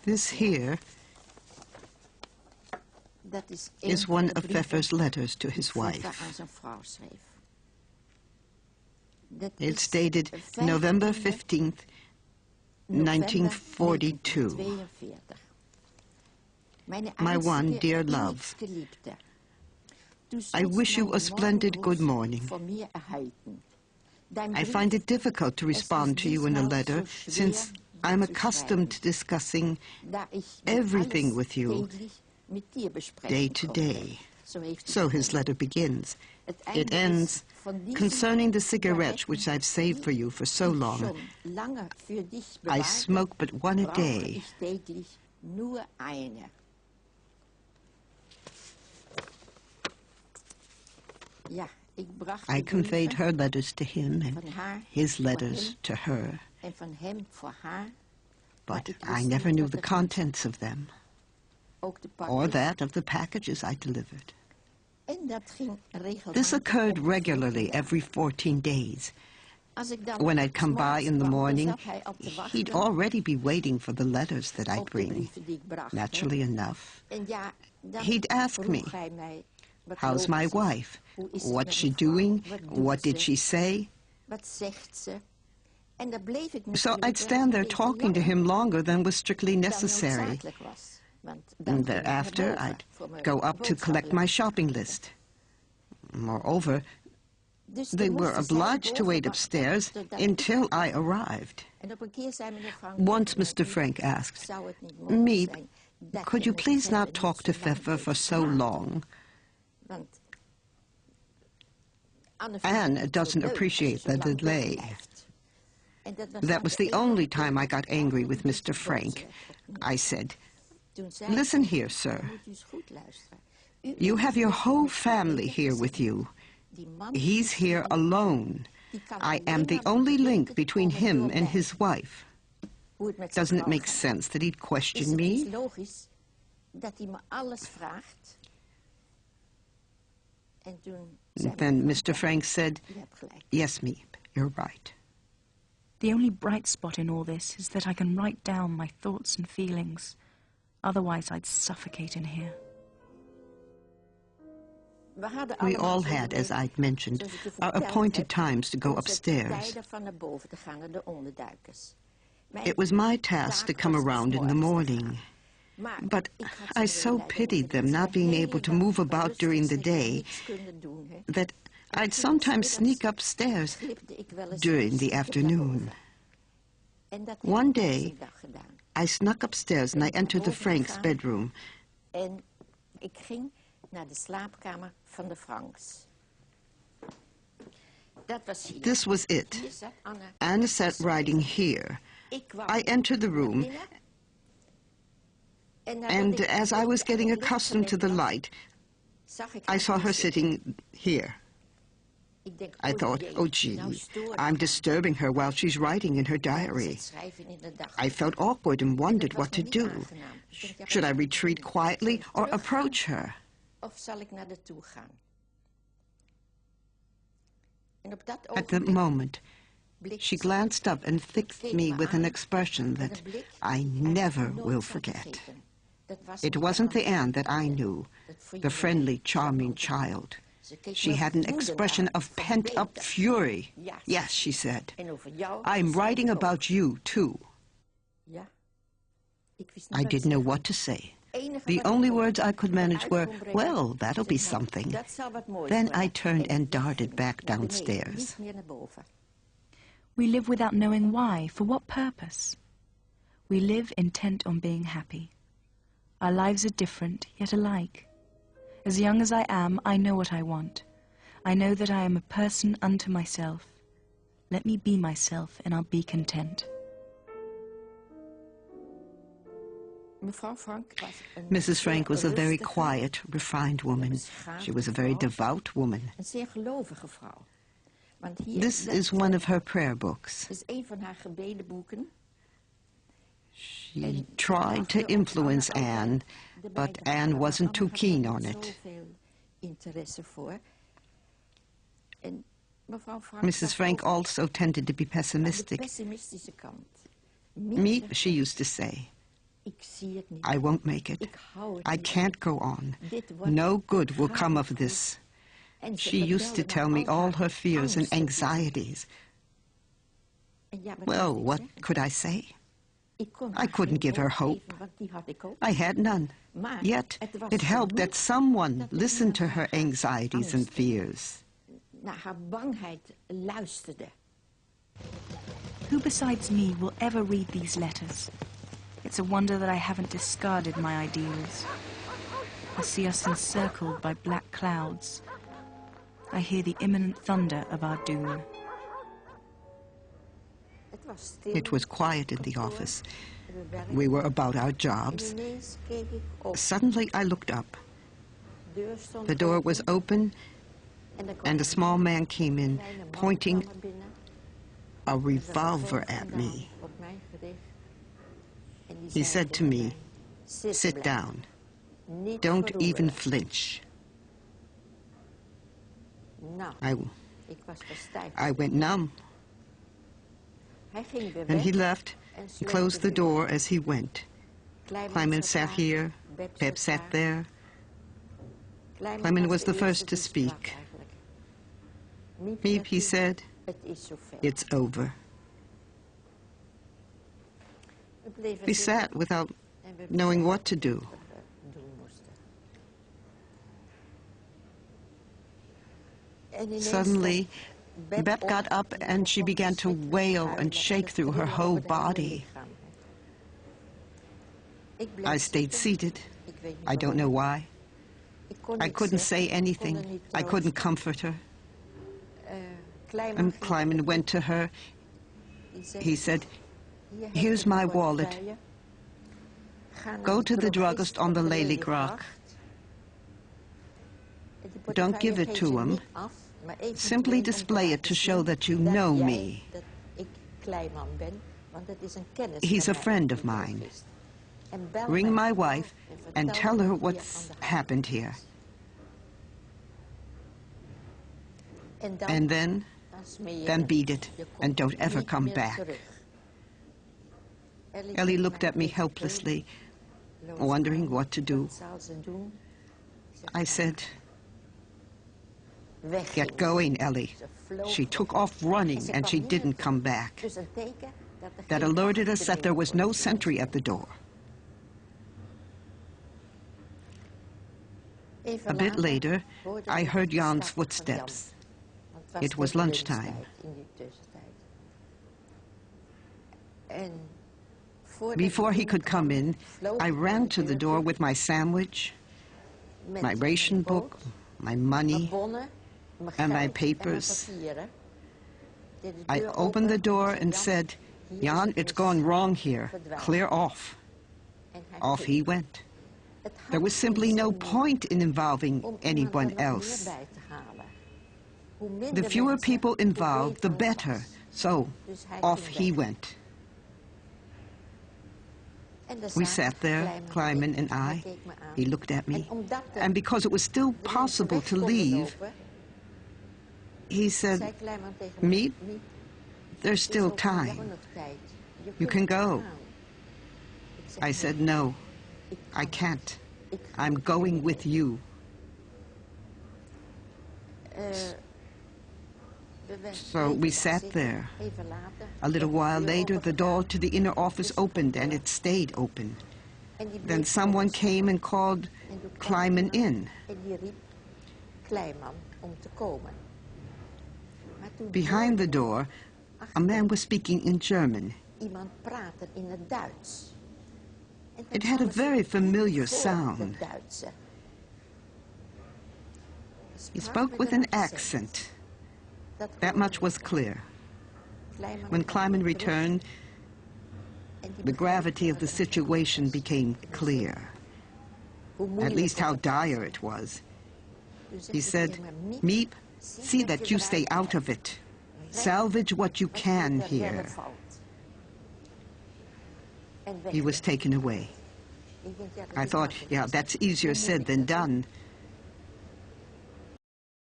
This here is one of Pfeffer's letters to his wife. It's dated November 15th, 1942. My one dear love, I wish you a splendid good morning. I find it difficult to respond to you in a letter since I'm accustomed to discussing everything with you day to day. So his letter begins. It ends, concerning the cigarettes which I've saved for you for so long. I smoke but one a day. I conveyed her letters to him and his letters to her. But I never knew the contents of them, or that of the packages I delivered. This occurred regularly every 14 days. When I'd come by in the morning, he'd already be waiting for the letters that I'd bring. Naturally enough, he'd ask me, how's my wife? What's she doing? What did she say? So I'd stand there talking to him longer than was strictly necessary. And thereafter, I'd go up to collect my shopping list. Moreover, they were obliged to wait upstairs until I arrived. Once Mr. Frank asked, Miep, could you please not talk to Pfeffer for so long? Anne doesn't appreciate the delay. That was the only time I got angry with Mr. Frank. I said, listen here, sir. You have your whole family here with you. He's here alone. I am the only link between him and his wife. Doesn't it make sense that he'd question me? Then Mr. Frank said, yes, Miep, you're right. The only bright spot in all this is that I can write down my thoughts and feelings. Otherwise, I'd suffocate in here. We all had, as I'd mentioned, our appointed times to go upstairs. It was my task to come around in the morning. But I so pitied them not being able to move about during the day that I'd sometimes sneak upstairs during the afternoon. One day, I snuck upstairs and I entered the Franks' bedroom. This was it. Anne sat writing here. I entered the room, and as I was getting accustomed to the light, I saw her sitting here. I thought, oh gee, I'm disturbing her while she's writing in her diary. I felt awkward and wondered what to do. Should I retreat quietly or approach her? At the moment, she glanced up and fixed me with an expression that I never will forget. It wasn't the Anne that I knew, the friendly, charming child. She had an expression of pent-up fury. Yes, she said, I'm writing about you, too. I didn't know what to say. The only words I could manage were, well, that'll be something. Then I turned and darted back downstairs. We live without knowing why, for what purpose. We live intent on being happy. Our lives are different, yet alike. As young as I am, I know what I want. I know that I am a person unto myself. Let me be myself, and I'll be content. Mrs. Frank was a very quiet, refined woman. She was a very devout woman. This is one of her prayer books. She tried to influence Anne, but Anne wasn't too keen on it. Mrs. Frank also tended to be pessimistic. Miep, she used to say, I won't make it. I can't go on. No good will come of this. She used to tell me all her fears and anxieties. Well, what could I say? I couldn't give her hope. I had none. Yet it helped that someone listened to her anxieties and fears. Who besides me will ever read these letters? It's a wonder that I haven't discarded my ideals. I see us encircled by black clouds. I hear the imminent thunder of our doom. It was quiet in the office. We were about our jobs. Suddenly I looked up. The door was open, and a small man came in, pointing a revolver at me. He said to me, "Sit down. Don't even flinch." I went numb. And he left and closed the door as he went. Kleiman sat here, Pep sat there. Kleiman was the first to speak. Miep, he said, "It's over." We sat without knowing what to do. Suddenly, Bep got up and she began to wail and shake through her whole body. I stayed seated. I don't know why. I couldn't say anything. I couldn't comfort her. And Kleiman went to her. He said, "Here's my wallet. Go to the druggist on the Leliegracht. Don't give it to him. Simply display it to show that you know me. He's a friend of mine. Ring my wife and tell her what's happened here. And then beat it and don't ever come back." Ellie looked at me helplessly, wondering what to do. I said, "Get going, Ellie." She took off running and she didn't come back. That alerted us that there was no sentry at the door. A bit later, I heard Jan's footsteps. It was lunchtime. Before he could come in, I ran to the door with my sandwich, my ration book, my money, and my papers. I opened the door and said, "Jan, it's gone wrong here. Clear off." Off he went. There was simply no point in involving anyone else. The fewer people involved, the better. So, off he went. We sat there, Kleiman and I. He looked at me. And because it was still possible to leave, he said, "Miep, there's still time. You can go." I said, "No, I can't. I'm going with you." So we sat there. A little while later, the door to the inner office opened, and it stayed open. Then someone came and called Kleiman in. Behind the door, a man was speaking in German. It had a very familiar sound. He spoke with an accent. That much was clear. When Kleiman returned, the gravity of the situation became clear. At least how dire it was. He said, "Miep, see that you stay out of it. Salvage what you can here." He was taken away. I thought, yeah, that's easier said than done.